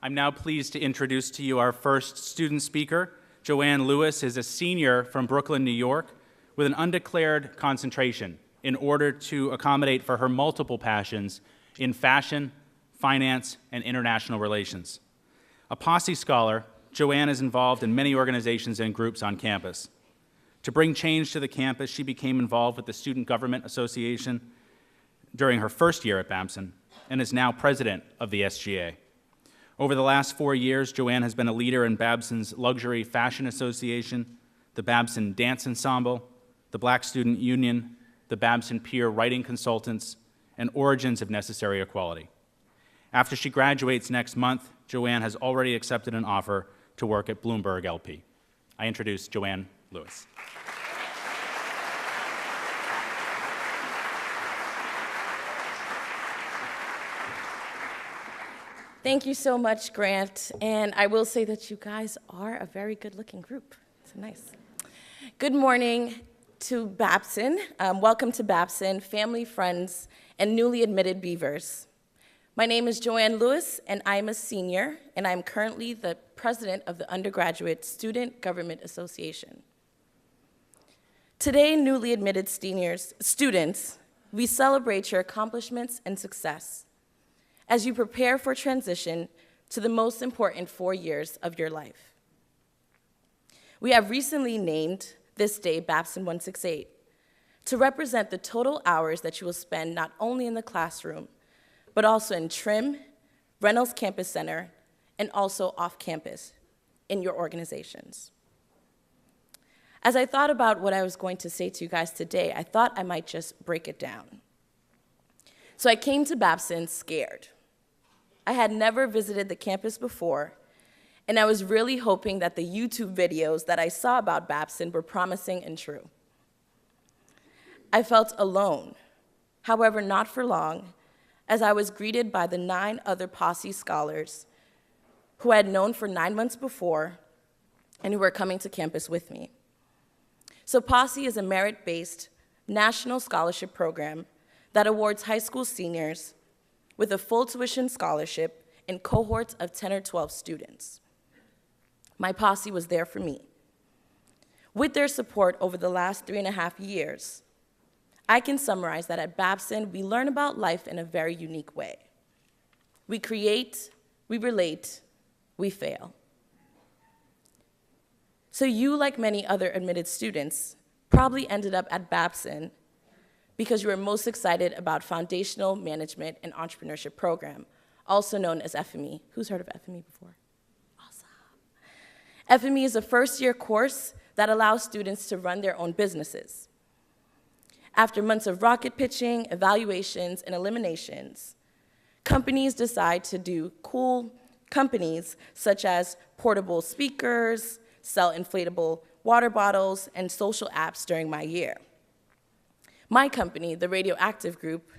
I'm now pleased to introduce to you our first student speaker. Joanne Louis is a senior from Brooklyn, New York, with an undeclared concentration in order to accommodate for her multiple passions in fashion, finance, and international relations. A POSSE scholar, Joanne is involved in many organizations and groups on campus. To bring change to the campus, she became involved with the Student Government Association during her first year at Babson and is now president of the SGA. Over the last 4 years, Joanne has been a leader in Babson's Luxury Fashion Association, the Babson Dance Ensemble, the Black Student Union, the Babson Peer Writing Consultants, and Origins of Necessary Equality. After she graduates next month, Joanne has already accepted an offer to work at Bloomberg LP. I introduce Joanne Louis. Thank you so much, Grant. And I will say that you guys are a very good-looking group. It's nice. Good morning to Babson. Welcome to Babson, family, friends, and newly admitted Beavers. My name is Joanne Louis, and I'm a senior, and I'm currently the president of the Undergraduate Student Government Association. Today, newly admitted students, we celebrate your accomplishments and success as you prepare for transition to the most important 4 years of your life. We have recently named this day Babson168 to represent the total hours that you will spend not only in the classroom, but also in Trim, Reynolds Campus Center, and also off campus in your organizations. As I thought about what I was going to say to you guys today, I thought I might just break it down. So I came to Babson scared. I had never visited the campus before, and I was really hoping that the YouTube videos that I saw about Babson were promising and true. I felt alone, however, not for long, as I was greeted by the 9 other POSSE scholars who I had known for 9 months before and who were coming to campus with me. So POSSE is a merit-based national scholarship program that awards high school seniors with a full tuition scholarship in cohorts of 10 or 12 students. My POSSE was there for me. With their support over the last 3.5 years, I can summarize that at Babson, we learn about life in a very unique way. We create, we relate, we fail. So you, like many other admitted students, probably ended up at Babson because you were most excited about Foundational Management and Entrepreneurship Program, also known as FME. Who's heard of FME before? Awesome. FME is a first-year course that allows students to run their own businesses. After months of rocket pitching, evaluations, and eliminations, companies decide to do cool companies such as portable speakers, sell inflatable water bottles, and social apps during my year. My company, the Radioactive Group,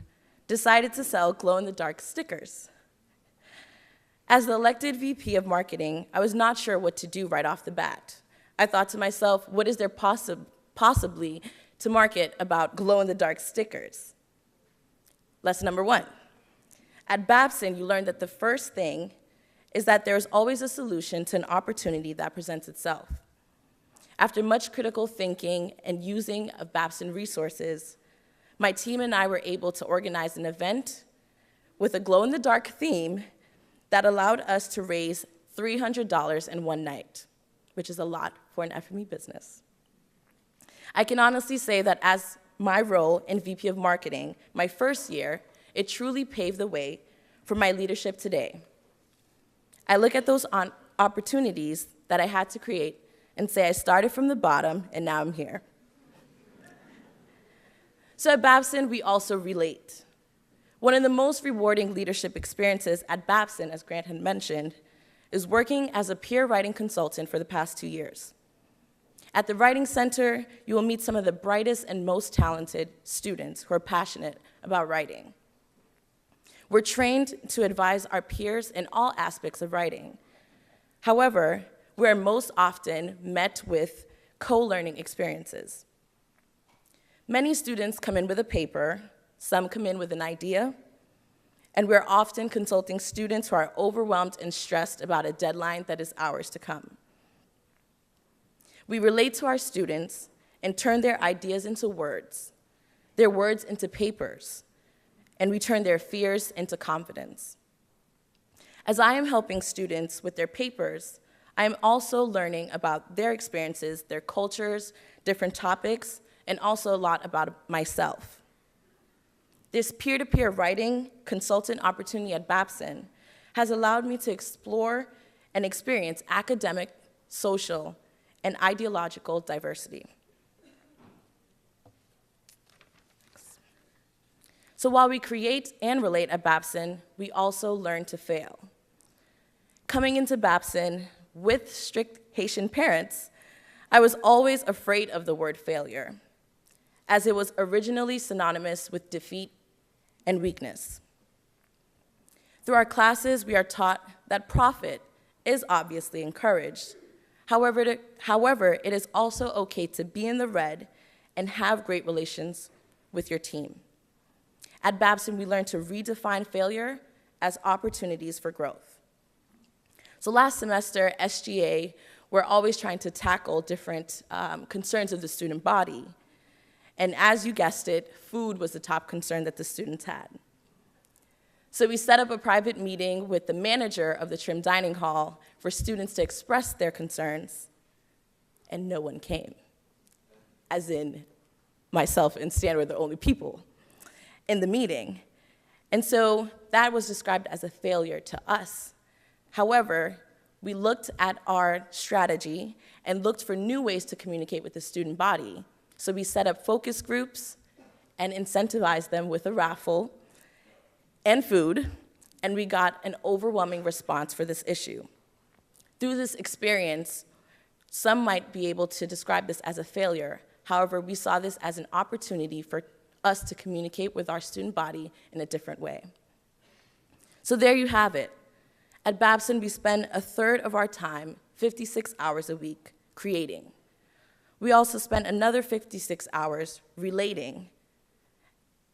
decided to sell glow-in-the-dark stickers. As the elected VP of marketing, I was not sure what to do right off the bat. I thought to myself, what is there possibly to market about glow-in-the-dark stickers? Lesson number 1. At Babson, you learn that the first thing is that there's always a solution to an opportunity that presents itself. After much critical thinking and using of Babson resources, my team and I were able to organize an event with a glow-in-the-dark theme that allowed us to raise $300 in one night, which is a lot for an FME business. I can honestly say that as my role in VP of Marketing, my first year, it truly paved the way for my leadership today. I look at those opportunities that I had to create and say I started from the bottom and now I'm here. So at Babson, we also relate. One of the most rewarding leadership experiences at Babson, as Grant had mentioned, is working as a peer writing consultant for the past 2 years. At the Writing Center, you will meet some of the brightest and most talented students who are passionate about writing. We're trained to advise our peers in all aspects of writing. However, we are most often met with co-learning experiences. Many students come in with a paper, some come in with an idea, and we're often consulting students who are overwhelmed and stressed about a deadline that is hours to come. We relate to our students and turn their ideas into words, their words into papers, and we turn their fears into confidence. As I am helping students with their papers, I am also learning about their experiences, their cultures, different topics, and also a lot about myself. This peer-to-peer writing consultant opportunity at Babson has allowed me to explore and experience academic, social, and ideological diversity. So while we create and relate at Babson, we also learn to fail. Coming into Babson with strict Haitian parents, I was always afraid of the word failure, as it was originally synonymous with defeat and weakness. Through our classes, we are taught that profit is obviously encouraged. However, it is also okay to be in the red and have great relations with your team. At Babson, we learn to redefine failure as opportunities for growth. So last semester, SGA, we're always trying to tackle different concerns of the student body. And as you guessed it, food was the top concern that the students had. So we set up a private meeting with the manager of the Trim Dining Hall for students to express their concerns, and no one came. As in, myself and Stan were the only people in the meeting. And so that was described as a failure to us. However, we looked at our strategy and looked for new ways to communicate with the student body. So we set up focus groups and incentivized them with a raffle and food, and we got an overwhelming response for this issue. Through this experience, some might be able to describe this as a failure. However, we saw this as an opportunity for us to communicate with our student body in a different way. So there you have it. At Babson, we spend a third of our time, 56 hours a week, creating. We also spend another 56 hours relating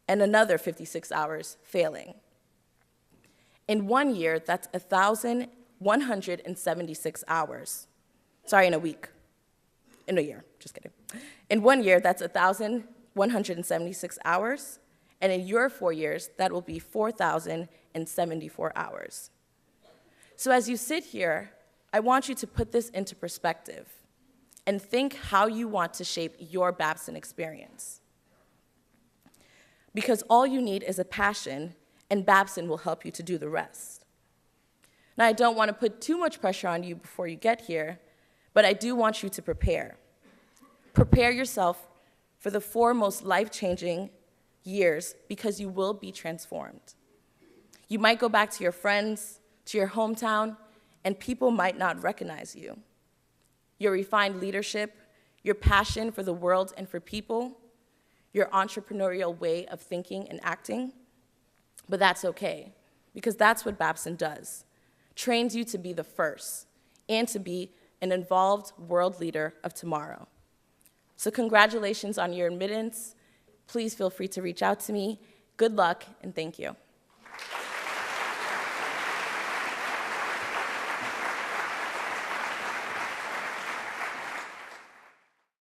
and another 56 hours failing. In 1 year, that's 1,176 hours. Sorry, in a week. In a year, just kidding. In 1 year, that's 1,176 hours, and in your 4 years, that will be 4,074 hours. So as you sit here, I want you to put this into perspective and think how you want to shape your Babson experience. Because all you need is a passion, and Babson will help you to do the rest. Now, I don't want to put too much pressure on you before you get here, but I do want you to prepare. Prepare yourself for the 4 most life-changing years, because you will be transformed. You might go back to your friends, to your hometown, and people might not recognize you. Your refined leadership, your passion for the world and for people, your entrepreneurial way of thinking and acting, but that's okay, because that's what Babson does. Trains you to be the first and to be an involved world leader of tomorrow. So congratulations on your admittance. Please feel free to reach out to me. Good luck, and thank you.